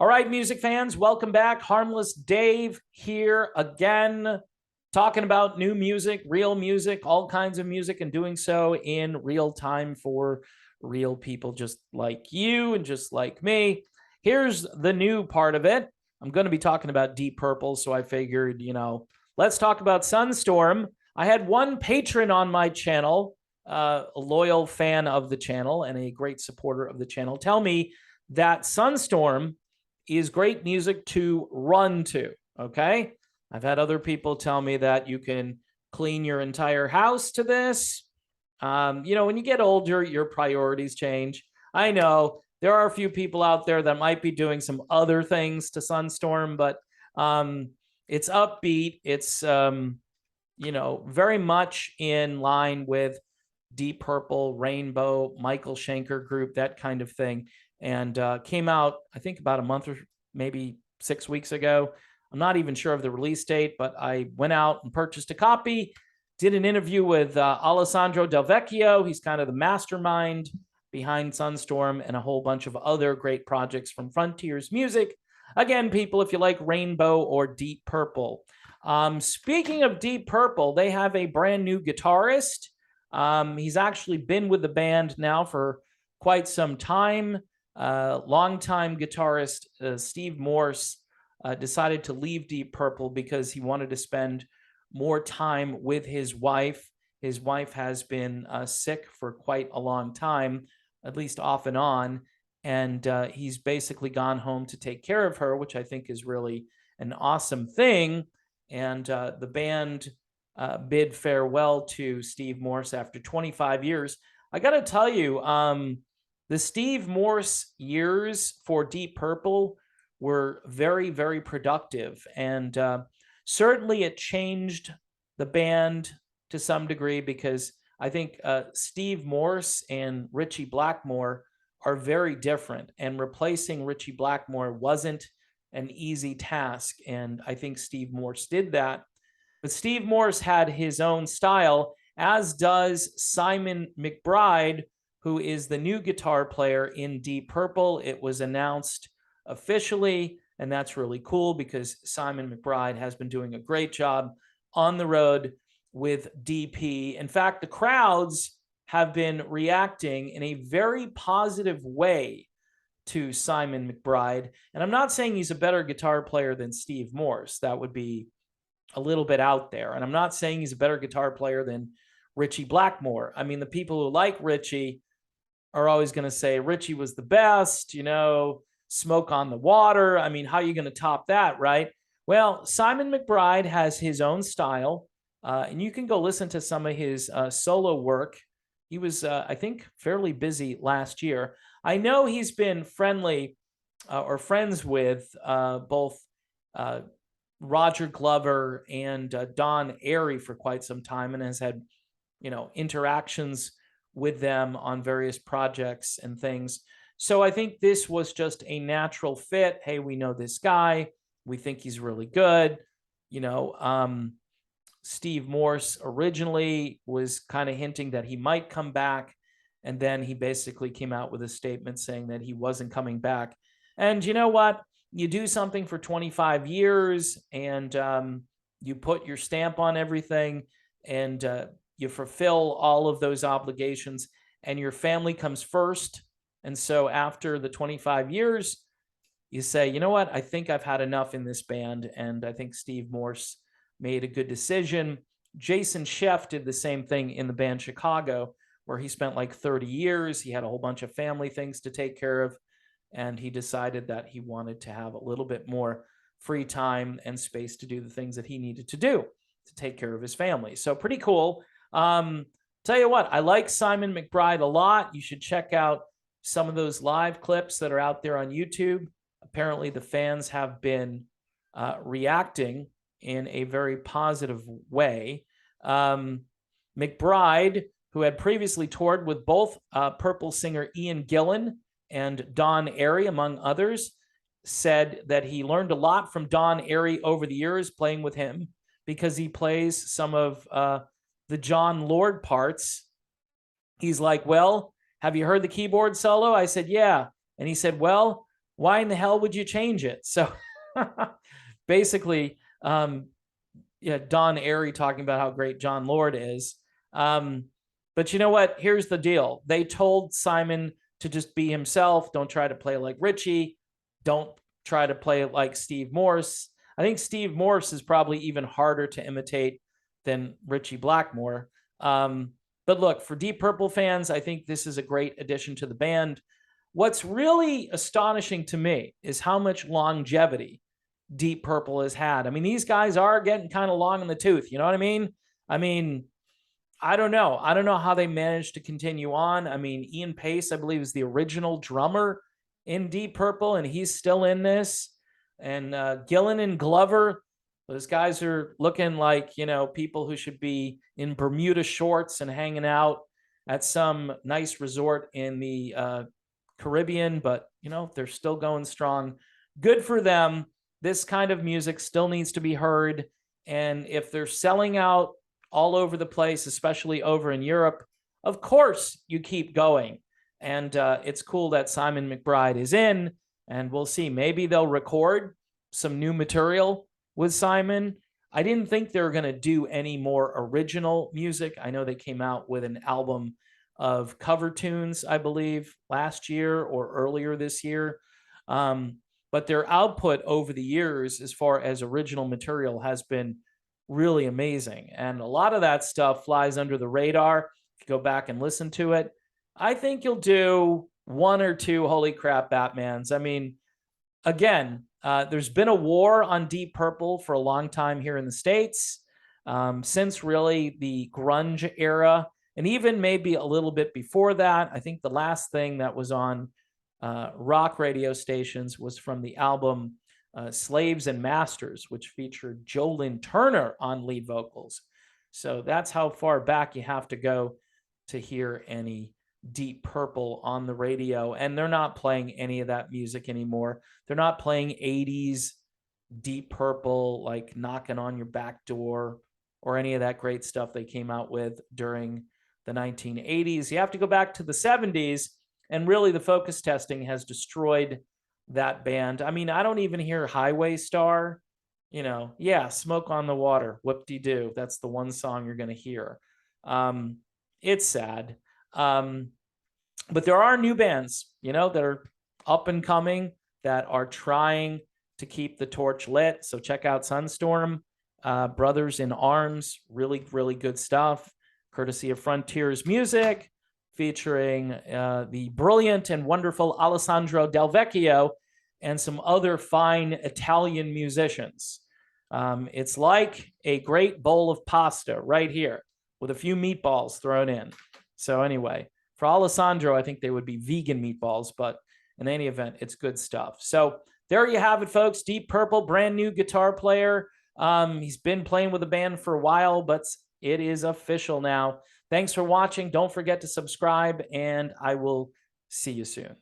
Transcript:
All right, music fans, welcome back. Harmless Dave here again, talking about new music, real music, all kinds of music, and doing so in real time for real people just like you and just like me. Here's the new part of it. I'm going to be talking about Deep Purple, so I figured, let's talk about Sunstorm. I had one patron on my channel, a loyal fan of the channel and a great supporter of the channel, tell me that Sunstorm is great music to run to, okay? I've had other people tell me that you can clean your entire house to this. When you get older, your priorities change. I know there are a few people out there that might be doing some other things to Sunstorm, but it's upbeat. It's, very much in line with Deep Purple, Rainbow, Michael Schenker Group, that kind of thing. And came out, I think, about a month or maybe 6 weeks ago. I'm not even sure of the release date, but I went out and purchased a copy, did an interview with Alessandro Del Vecchio. He's kind of the mastermind behind Sunstorm and a whole bunch of other great projects from Frontiers Music. Again, people, if you like Rainbow or Deep Purple. Speaking of Deep Purple, they have a brand new guitarist. He's actually been with the band now for quite some time. Longtime guitarist Steve Morse decided to leave Deep Purple because he wanted to spend more time with his wife. His wife has been sick for quite a long time, at least off and on, and he's basically gone home to take care of her, which I think is really an awesome thing. And the band bid farewell to Steve Morse after 25 years. I got to tell you, the Steve Morse years for Deep Purple were very, very productive. And certainly it changed the band to some degree because I think Steve Morse and Ritchie Blackmore are very different. And replacing Ritchie Blackmore wasn't an easy task. And I think Steve Morse did that. But Steve Morse had his own style, as does Simon McBride, who is the new guitar player in Deep Purple. It was announced officially, and that's really cool because Simon McBride has been doing a great job on the road with DP. In fact, the crowds have been reacting in a very positive way to Simon McBride. And I'm not saying he's a better guitar player than Steve Morse. That would be a little bit out there. And I'm not saying he's a better guitar player than Ritchie Blackmore. I mean, the people who like Ritchie are always going to say Ritchie was the best, Smoke on the Water. I mean, how are you going to top that, right? Well, Simon McBride has his own style, and you can go listen to some of his solo work. He was, I think, fairly busy last year. I know he's been friendly or friends with both Roger Glover and Don Airey for quite some time and has had, interactions with them on various projects and things. So I think this was just a natural fit. Hey, we know this guy. We think he's really good. Steve Morse originally was kind of hinting that he might come back. And then he basically came out with a statement saying that he wasn't coming back. And you know what? You do something for 25 years and you put your stamp on everything and you fulfill all of those obligations and your family comes first. And so after the 25 years, you say, you know what? I think I've had enough in this band. And I think Steve Morse made a good decision. Jason Scheff did the same thing in the band Chicago, where he spent like 30 years. He had a whole bunch of family things to take care of. And he decided that he wanted to have a little bit more free time and space to do the things that he needed to do to take care of his family. So pretty cool. Tell you what, I like Simon McBride a lot. You should check out some of those live clips that are out there on YouTube. Apparently the fans have been reacting in a very positive way. McBride, who had previously toured with both Purple singer Ian Gillan and Don Airey, among others, said that he learned a lot from Don Airey over the years playing with him because he plays some of the John Lord parts. He's like, well, have you heard the keyboard solo? I said, yeah. And he said, well, why in the hell would you change it? So basically, yeah, Don Airy talking about how great John Lord is. But you know what? Here's the deal. They told Simon to just be himself. Don't try to play like Richie. Don't try to play like Steve Morse. I think Steve Morse is probably even harder to imitate than Richie Blackmore. But look, for Deep Purple fans, I think this is a great addition to the band. What's really astonishing to me is how much longevity Deep Purple has had. I mean, these guys are getting kind of long in the tooth. You know what I mean? I mean, I don't know. I don't know how they managed to continue on. I mean, Ian Pace, I believe, is the original drummer in Deep Purple, and he's still in this. And Gillan and Glover, those guys are looking like, you know, people who should be in Bermuda shorts and hanging out at some nice resort in the Caribbean, but, you know, they're still going strong. Good for them. This kind of music still needs to be heard. And if they're selling out all over the place, especially over in Europe, of course you keep going. And it's cool that Simon McBride is in, and we'll see. Maybe they'll record some new material with Simon. I didn't think they were going to do any more original music. I know they came out with an album of cover tunes, I believe, last year or earlier this year. But their output over the years, as far as original material, has been really amazing. And a lot of that stuff flies under the radar. If you go back and listen to it, I think you'll do one or two holy crap Batmans. I mean, again, there's been a war on Deep Purple for a long time here in the States, since really the grunge era, and even maybe a little bit before that. I think the last thing that was on rock radio stations was from the album Slaves and Masters, which featured Jolyn Turner on lead vocals. So that's how far back you have to go to hear any Deep Purple on the radio. And they're not playing any of that music anymore. They're not playing 80s Deep Purple, like Knocking on Your Back Door, or any of that great stuff they came out with during the 1980s. You have to go back to the 70s, and really the focus testing has destroyed that band. I mean, I don't even hear Highway Star. You know, yeah, Smoke on the Water, whoop-de-doo. That's the one song you're going to hear. It's sad. But there are new bands, you know, that are up and coming, that are trying to keep the torch lit. So check out Sunstorm, Brothers in Arms, really, really good stuff, courtesy of Frontiers Music, featuring the brilliant and wonderful Alessandro Del Vecchio and some other fine Italian musicians. It's like a great bowl of pasta right here with a few meatballs thrown in. So anyway, for Alessandro, I think they would be vegan meatballs, but in any event, it's good stuff. So there you have it, folks. Deep Purple, brand new guitar player. He's been playing with the band for a while, but it is official now. Thanks for watching. Don't forget to subscribe, and I will see you soon.